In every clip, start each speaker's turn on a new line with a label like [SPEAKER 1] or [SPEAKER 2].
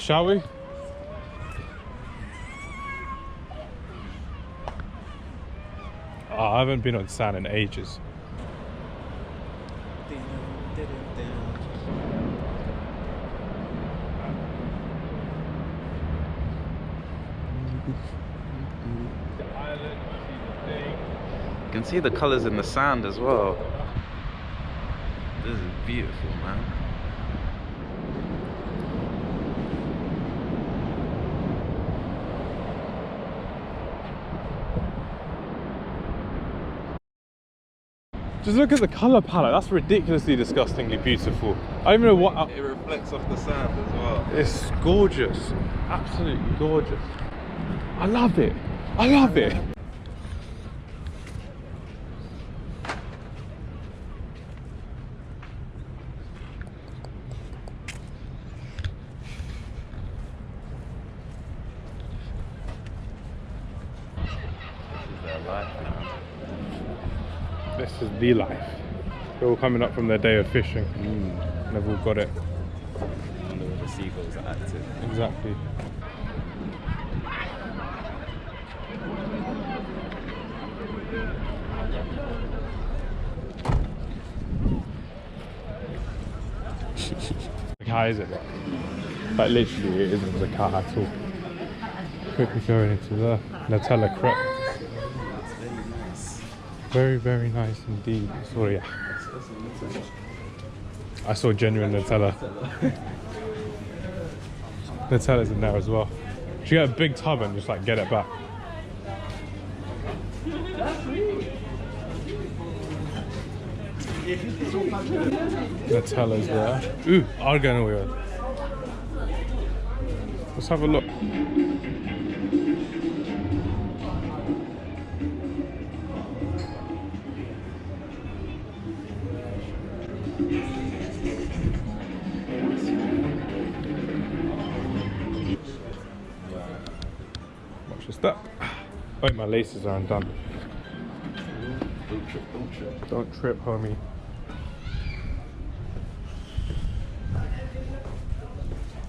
[SPEAKER 1] Shall we? Oh, I haven't been on sand in ages.
[SPEAKER 2] You can see the colours in the sand as well. This is beautiful, man.
[SPEAKER 1] Just look at the colour palette. That's ridiculously disgustingly beautiful. I don't even know what...
[SPEAKER 2] It reflects off the sand as well.
[SPEAKER 1] It's gorgeous. Absolutely gorgeous. I love it. I love it. This is the life. They're all coming up from their day of fishing. And they've all got it.
[SPEAKER 2] And all the seagulls are active.
[SPEAKER 1] Exactly. How is it? Like literally it isn't a car at all. Quickly going into the Nutella crepe. Very, very nice indeed. Sorry. I saw genuine Nutella. Nutella's in there as well. You get a big tub and just like get it back. Nutella's there. Ooh, argan oil. Let's have a look. Watch your step. Wait, my laces are undone.
[SPEAKER 2] Don't trip, don't trip.
[SPEAKER 1] Don't trip, homie.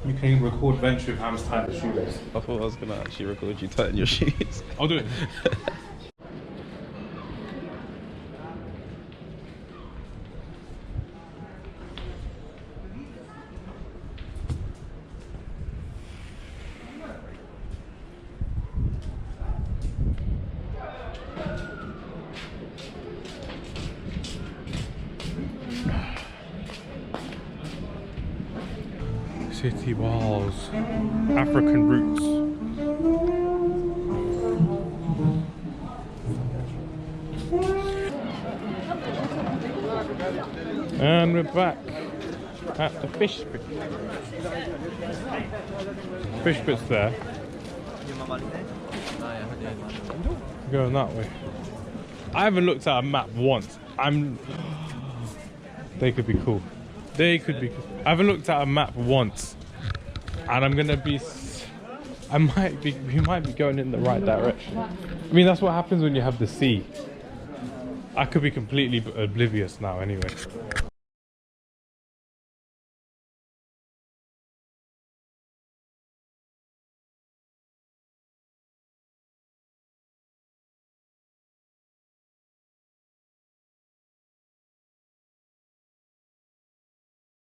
[SPEAKER 1] You can record Venture with Hamz tying the shoelace.
[SPEAKER 2] I thought I was gonna actually record you tighten your shoes.
[SPEAKER 1] I'll do it. City walls, African roots. And we're back at the fish pit. Fish pit's there. Going that way. I haven't looked at a map once. They could be cool. They could be cool. I haven't looked at a map once, and I'm gonna be. We might be going in the right direction. I mean, that's what happens when you have the sea. I could be completely oblivious now, anyway.